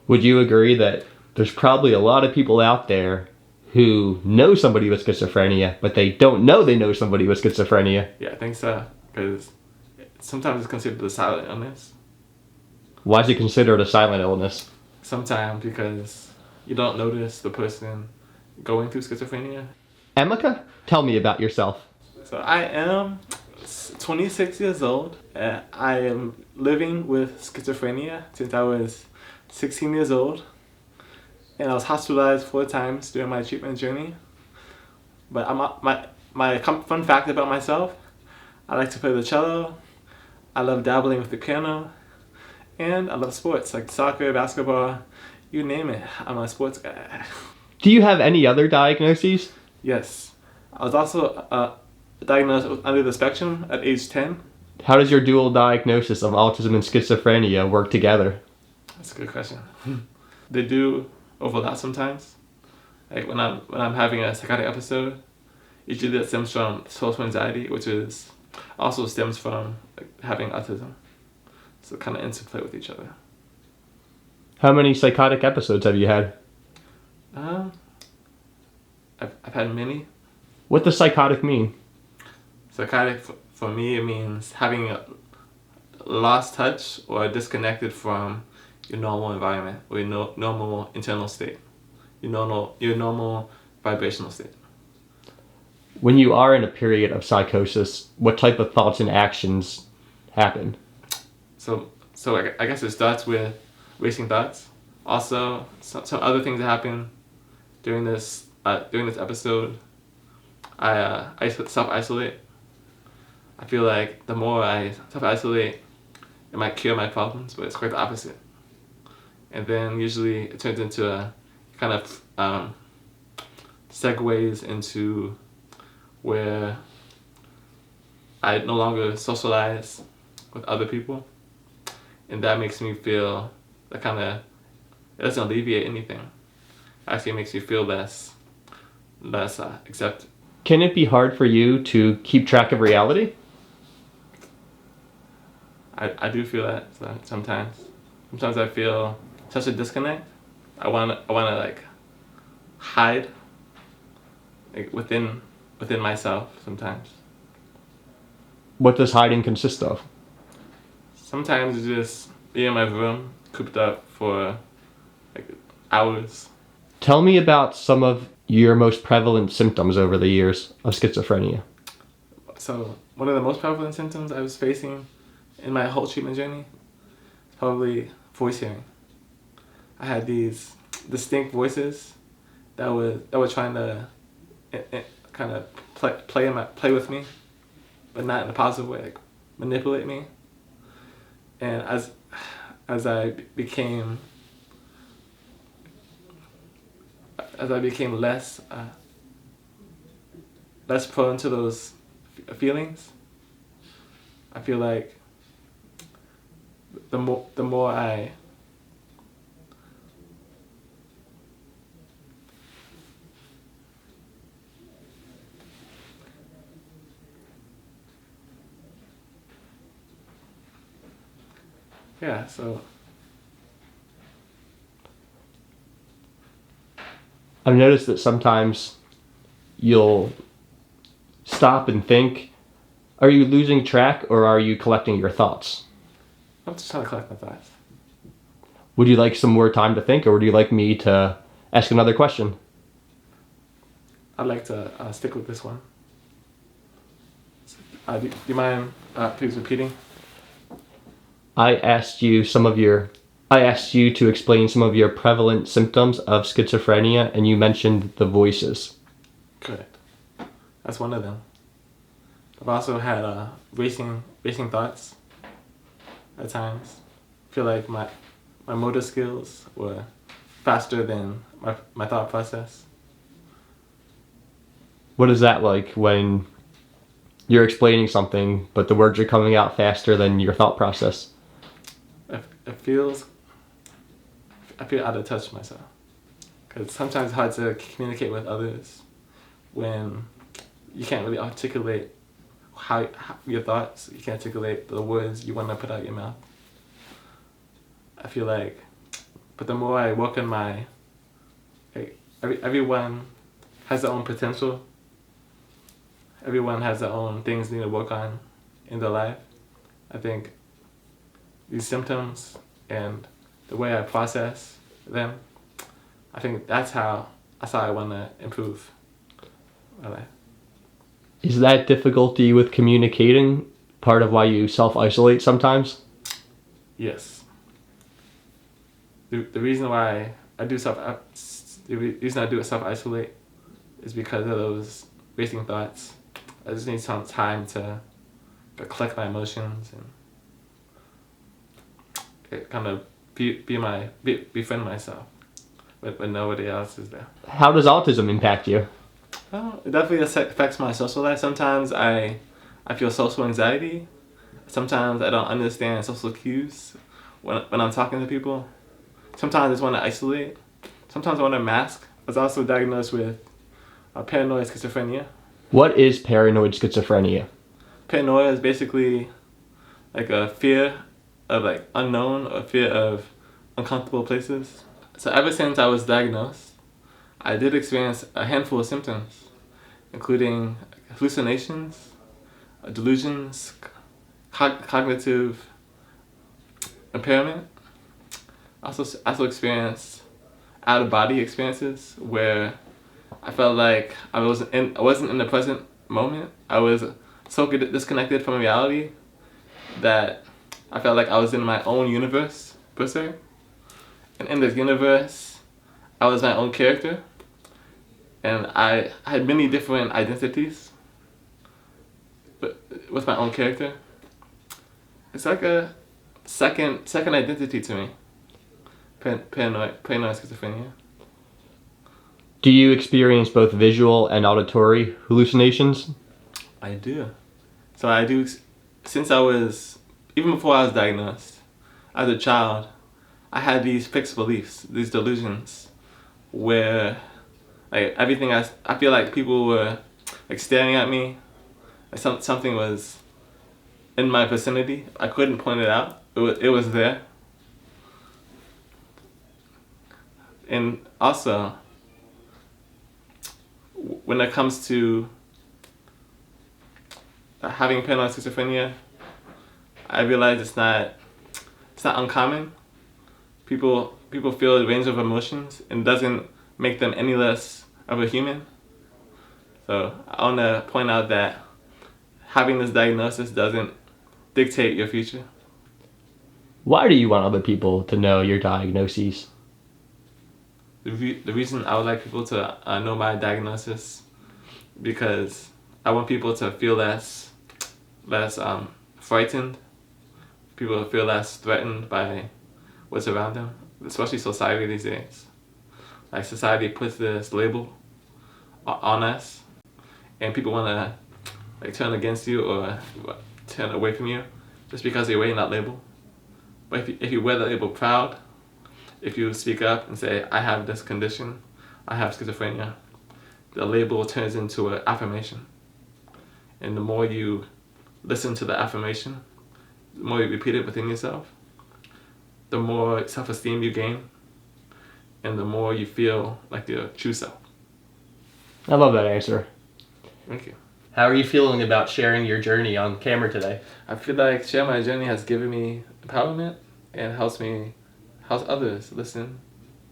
Would you agree that there's probably a lot of people out there who know somebody with schizophrenia, but they don't know they know somebody with schizophrenia? Yeah, I think so. Because sometimes it's considered a silent illness. Why is it considered a silent illness? Sometimes because you don't notice the person going through schizophrenia. Emeka, tell me about yourself. So I am 26 years old. I am living with schizophrenia since I was 16 years old. And I was hospitalized 4 times during my treatment journey. But my fun fact about myself, I like to play the cello, I love dabbling with the piano, and I love sports like soccer, basketball, you name it. I'm a sports guy. Do you have any other diagnoses? Yes. I was also diagnosed with under the spectrum at age 10. How does your dual diagnosis of autism and schizophrenia work together? That's a good question. They do overlap sometimes. Like when I'm having a psychotic episode, usually that stems from social anxiety, which is also stems from having autism. So kind of interplay with each other. How many psychotic episodes have you had? I've had many. What does psychotic mean? Psychotic for me, it means having a lost touch or disconnected from your normal environment or your normal internal state, your normal vibrational state. When you are in a period of psychosis, what type of thoughts and actions happen? So I guess it starts with racing thoughts. Also, some other things that happen during this episode. I self-isolate. I feel like the more I self-isolate, it might cure my problems, but it's quite the opposite. And then usually it turns into a kind of segues into where I no longer socialize with other people, and that makes me feel it doesn't alleviate anything. Actually, it makes me feel less accepted. Can it be hard for you to keep track of reality? I do feel that sometimes. Sometimes I feel such a disconnect. I wanna like hide like within myself sometimes. What does hiding consist of? Sometimes it's just be in my room, cooped up for like hours. Tell me about some of your most prevalent symptoms over the years of schizophrenia. So one of the most prevalent symptoms I was facing in my whole treatment journey is probably voice hearing. I had these distinct voices that were trying to kind of play with me, but not in a positive way, like manipulate me. And as I became less prone to those feelings, I feel like the more I so I've noticed that sometimes you'll stop and think. Are you losing track or are you collecting your thoughts? I'm just trying to collect my thoughts. Would you like some more time to think, or would you like me to ask another question? I'd like to stick with this one. Do you mind please repeating? I asked you to explain some of your prevalent symptoms of schizophrenia, and you mentioned the voices. Correct. That's one of them. I've also had racing thoughts at times. I feel like my motor skills were faster than my thought process. What is that like when you're explaining something, but the words are coming out faster than your thought process? I feel out of touch with myself. Because sometimes it's hard to communicate with others when you can't really articulate how your thoughts, you can't articulate the words you want to put out your mouth. I feel like But the more I work on everyone has their own potential. Everyone has their own things they need to work on in their life. I think these symptoms and the way I process them, I think that's how I want to improve my life. Is that difficulty with communicating part of why you self-isolate sometimes? Yes. The reason why I do self-isolate is because of those racing thoughts. I just need some time to collect my emotions and kind of befriend myself when nobody else is there. How does autism impact you? Well, it definitely affects my social life. Sometimes I feel social anxiety. Sometimes I don't understand social cues when I'm talking to people. Sometimes I just want to isolate. Sometimes I want to mask. I was also diagnosed with paranoid schizophrenia. What is paranoid schizophrenia? Paranoia is basically like a fear of like unknown or fear of uncomfortable places. So ever since I was diagnosed, I did experience a handful of symptoms, including hallucinations, delusions, cognitive impairment. I also experienced out of body experiences where I felt like I wasn't in the present moment. I was so disconnected from reality that I felt like I was in my own universe per se. And in this universe, I was my own character. And I had many different identities, but with my own character. It's like a second identity to me. Paranoid schizophrenia. Do you experience both visual and auditory hallucinations? I do. So I do, since I was, even before I was diagnosed, as a child, I had these fixed beliefs, these delusions, where like everything I feel like people were like staring at me, like something was in my vicinity. I couldn't point it out. It was there. And also, when it comes to having paranoid schizophrenia, I realize it's not uncommon. People feel a range of emotions and doesn't make them any less of a human. So I want to point out that having this diagnosis doesn't dictate your future. Why do you want other people to know your diagnoses? The reason I would like people to know my diagnosis, because I want people to feel less frightened. People feel less threatened by what's around them, especially society these days. Like society puts this label on us, and people want to like turn against you or turn away from you just because they're wearing that label. But if you wear that label proud, if you speak up and say, I have this condition, I have schizophrenia, the label turns into an affirmation. And the more you listen to the affirmation, the more you repeat it within yourself, the more self-esteem you gain, and the more you feel like your true self. I love that answer. Thank you. How are you feeling about sharing your journey on camera today? I feel like sharing my journey has given me empowerment and helps others listen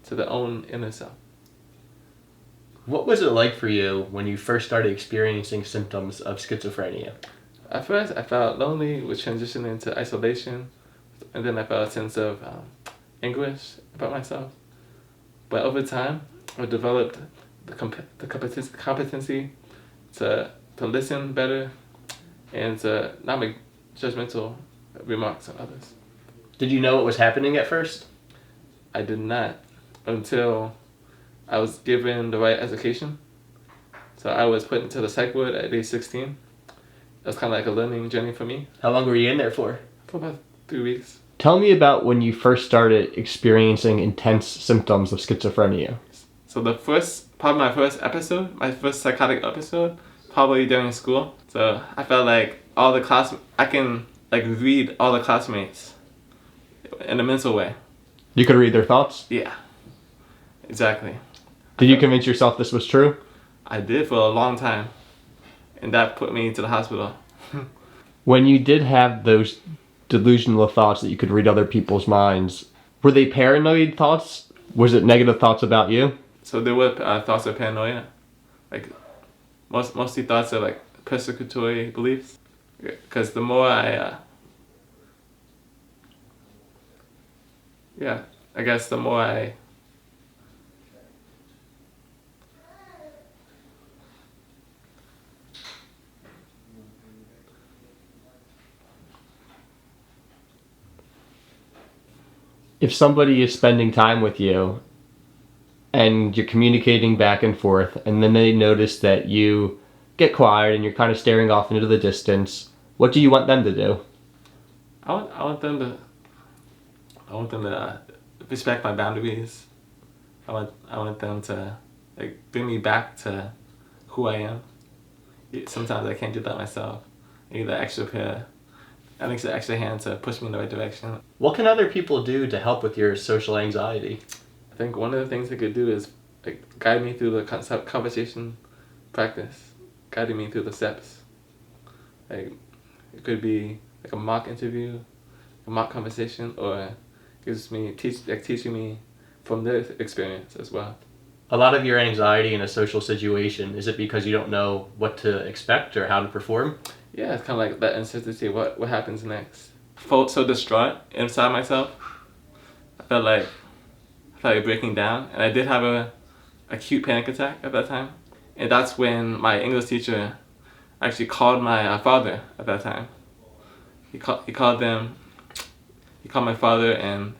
to their own inner self. What was it like for you when you first started experiencing symptoms of schizophrenia? At first, I felt lonely, which transitioned into isolation, and then I felt a sense of anguish about myself. But over time, I developed the competency to listen better and to not make judgmental remarks on others. Did you know what was happening at first? I did not until I was given the right education. So I was put into the psychwood at age 16. It was kind of like a learning journey for me. How long were you in there for? For about 3 weeks. Tell me about when you first started experiencing intense symptoms of schizophrenia. So probably my first psychotic episode, probably during school. So I felt like I can like read all the classmates in a mental way. You could read their thoughts? Yeah, exactly. Did you convince yourself this was true? I did for a long time, and that put me to the hospital. When you did have those delusional thoughts that you could read other people's minds, were they paranoid thoughts? Was it negative thoughts about you? So there were thoughts of paranoia, like mostly thoughts of like persecutory beliefs. Because the more I guess the more I If somebody is spending time with you and you're communicating back and forth, and then they notice that you get quiet and you're kind of staring off into the distance, what do you want them to do? I want them to respect my boundaries. I want them to like bring me back to who I am. Sometimes I can't do that myself. I need that extra pair. I think it's an extra hand to push me in the right direction. What can other people do to help with your social anxiety? I think one of the things they could do is like guide me through the conversation practice, guiding me through the steps. Like it could be like a mock interview, a mock conversation, or teaching me from their experience as well. A lot of your anxiety in a social situation, is it because you don't know what to expect or how to perform? Yeah, it's kind of like that uncertainty. What happens next? I felt so distraught inside myself. I felt like breaking down, and I did have a acute panic attack at that time. And that's when my English teacher actually called my father at that time. He called my father, and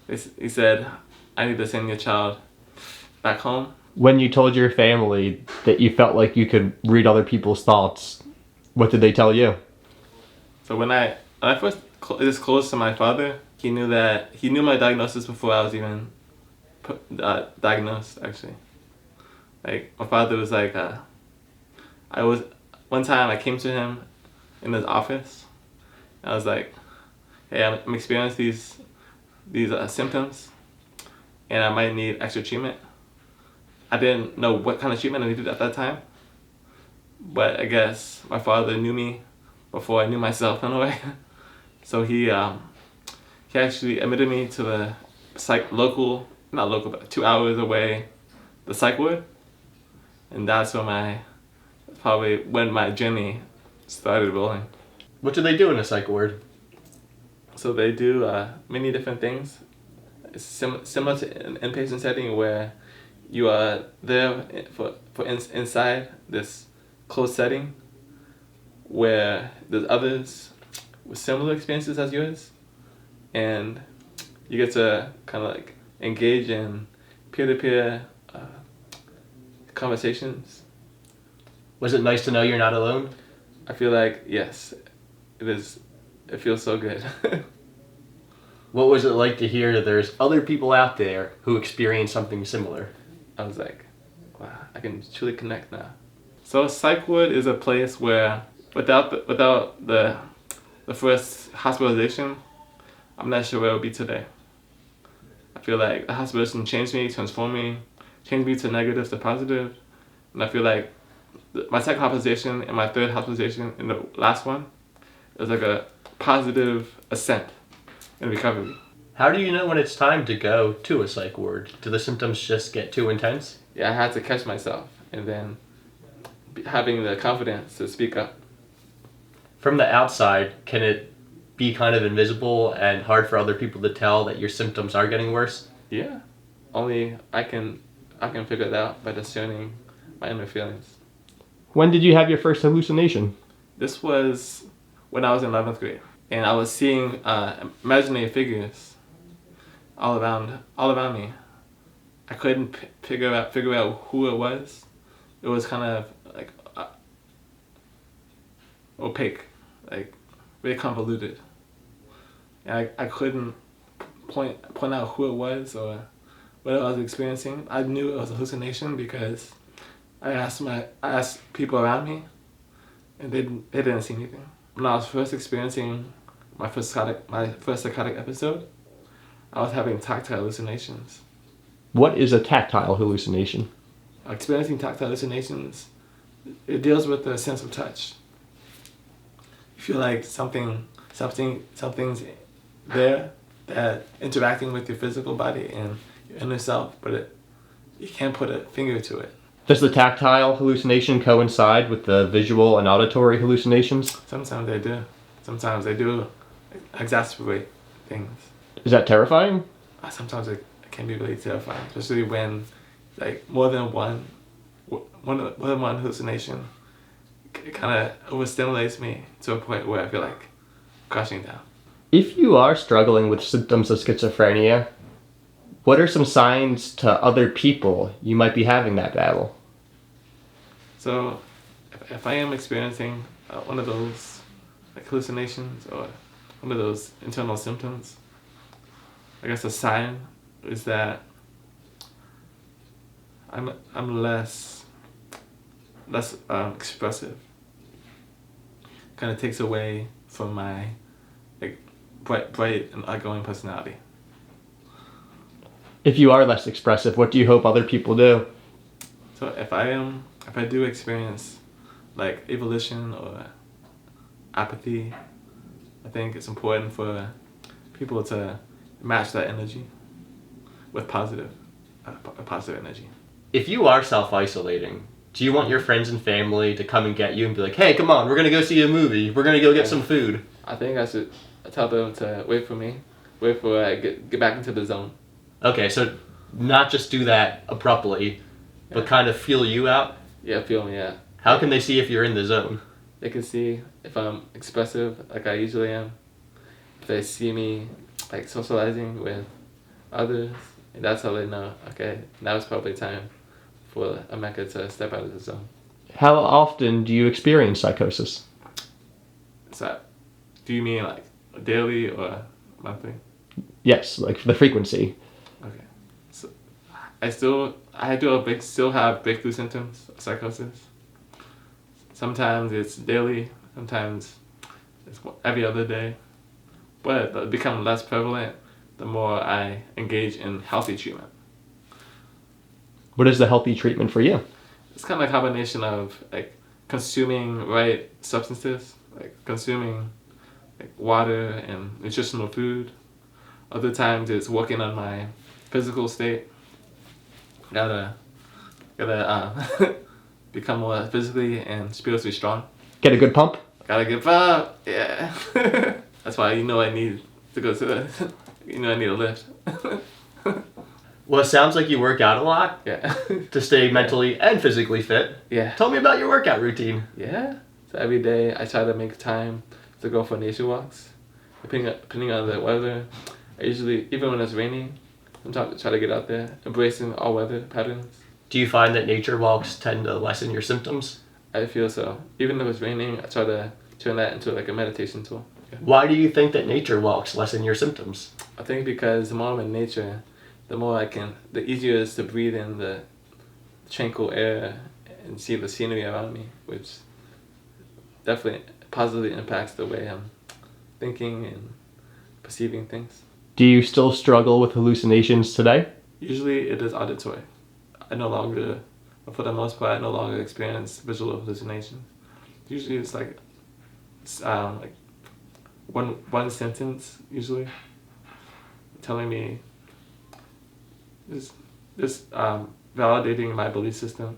he said, "I need to send your child back home." When you told your family that you felt like you could read other people's thoughts, what did they tell you? So when I first disclosed to my father, he knew my diagnosis before I was even diagnosed, actually. Like, my father was like, one time I came to him in his office. I was like, "Hey, I'm experiencing these symptoms, and I might need extra treatment." I didn't know what kind of treatment I needed at that time, but I guess my father knew me before I knew myself in a way. So he actually admitted me to the not local, but 2 hours away, the psychwood, and that's when my journey started rolling. What do they do in a psych ward? So they do many different things. It's similar to an inpatient setting where you are there inside this closed setting where there's others with similar experiences as yours, and you get to kind of like engage in peer-to-peer conversations. Was it nice to know you're not alone? I feel like, yes, it is. It feels so good. What was it like to hear there's other people out there who experience something similar? I was like, wow, I can truly connect now. So psychwood is a place where without the first hospitalization, I'm not sure where I would be today. I feel like the hospitalization changed me, transformed me, changed me to negative to positive, and I feel like my second hospitalization and my third hospitalization and the last one is like a positive ascent in recovery. How do you know when it's time to go to a psych ward? Do the symptoms just get too intense? Yeah, I had to catch myself and then having the confidence to speak up. From the outside, can it be kind of invisible and hard for other people to tell that your symptoms are getting worse? Yeah, only I can figure it out by discerning my inner feelings. When did you have your first hallucination? This was when I was in 11th grade, and I was seeing imaginary figures all around me. I couldn't figure out who it was. It was kind of like opaque, like very convoluted. And I couldn't point out who it was or what I was experiencing. I knew it was a hallucination because I asked people around me, and they didn't see anything. When I was first experiencing my first psychotic episode, I was having tactile hallucinations. What is a tactile hallucination? Experiencing tactile hallucinations, it deals with the sense of touch. You feel like something's there that interacting with your physical body and your inner self, but you can't put a finger to it. Does the tactile hallucination coincide with the visual and auditory hallucinations? Sometimes they do. Sometimes they do exacerbate things. Is that terrifying? Sometimes it can be really terrifying, especially when like more than one hallucination. It kind of overstimulates me to a point where I feel like crashing down. If you are struggling with symptoms of schizophrenia, what are some signs to other people you might be having that battle? So, if I am experiencing one of those like hallucinations or one of those internal symptoms, I guess a sign is that I'm less expressive. Kind of takes away from my like bright and outgoing personality. If you are less expressive, what do you hope other people do? So if I do experience like evolution or apathy, I think it's important for people to match that energy with positive energy. If you are self-isolating, do you want your friends and family to come and get you and be like, hey, come on, we're going to go see a movie, we're going to go get some food? I think I should tell them to wait for I get back into the zone. Okay, so not just do that abruptly, but kind of feel you out? Yeah, feel me, yeah. How can they see if you're in the zone? They can see if I'm expressive like I usually am. If they see me like socializing with others, and that's how they know, okay, now it's probably time for Emeka to step out of the zone. How often do you experience psychosis? So, do you mean like daily or monthly? Yes, like the frequency. Okay. So, I still have breakthrough symptoms of psychosis. Sometimes it's daily, sometimes it's every other day. But it becomes less prevalent the more I engage in healthy treatment. What is the healthy treatment for you? It's kind of a combination of like consuming right substances, like consuming like water and nutritional food. Other times it's working on my physical state. Gotta become more physically and spiritually strong. Get a good pump? Gotta get up, yeah. That's why I need to go to the, I need a lift. Well, it sounds like you work out a lot. Yeah. To stay mentally and physically fit. Yeah. Tell me about your workout routine. Yeah. So every day I try to make time to go for nature walks. Depending on the weather, I usually, even when it's raining, I'm trying to get out there, embracing all weather patterns. Do you find that nature walks tend to lessen your symptoms? I feel so. Even if it's raining, I try to turn that into like a meditation tool. Yeah. Why do you think that nature walks lessen your symptoms? I think because the more I'm in nature, the easier it is to breathe in the tranquil air and see the scenery around me, which definitely positively impacts the way I'm thinking and perceiving things. Do you still struggle with hallucinations today? Usually it is auditory. For the most part, I no longer experience visual hallucinations. Usually it's like one sentence, usually, telling me, just validating my belief system.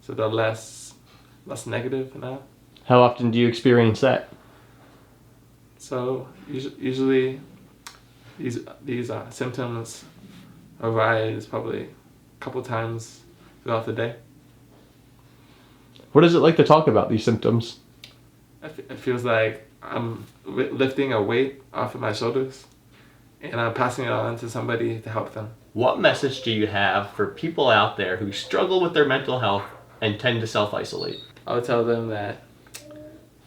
So they're less negative now. How often do you experience that? So usually these symptoms arise probably a couple times throughout the day. What is it like to talk about these symptoms? It feels like I'm lifting a weight off of my shoulders and I'm passing it on to somebody to help them. What message do you have for people out there who struggle with their mental health and tend to self-isolate? I would tell them that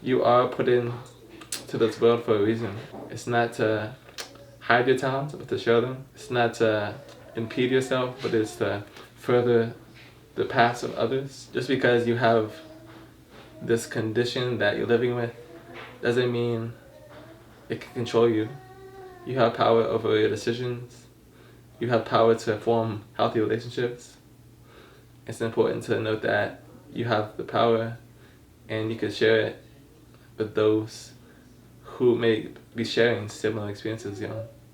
you are put into this world for a reason. It's not to hide your talents, but to show them. It's not to impede yourself, but it's to further the paths of others. Just because you have this condition that you're living with doesn't mean it can control you. You have power over your decisions. You have power to form healthy relationships. It's important to note that you have the power and you can share it with those who may be sharing similar experiences,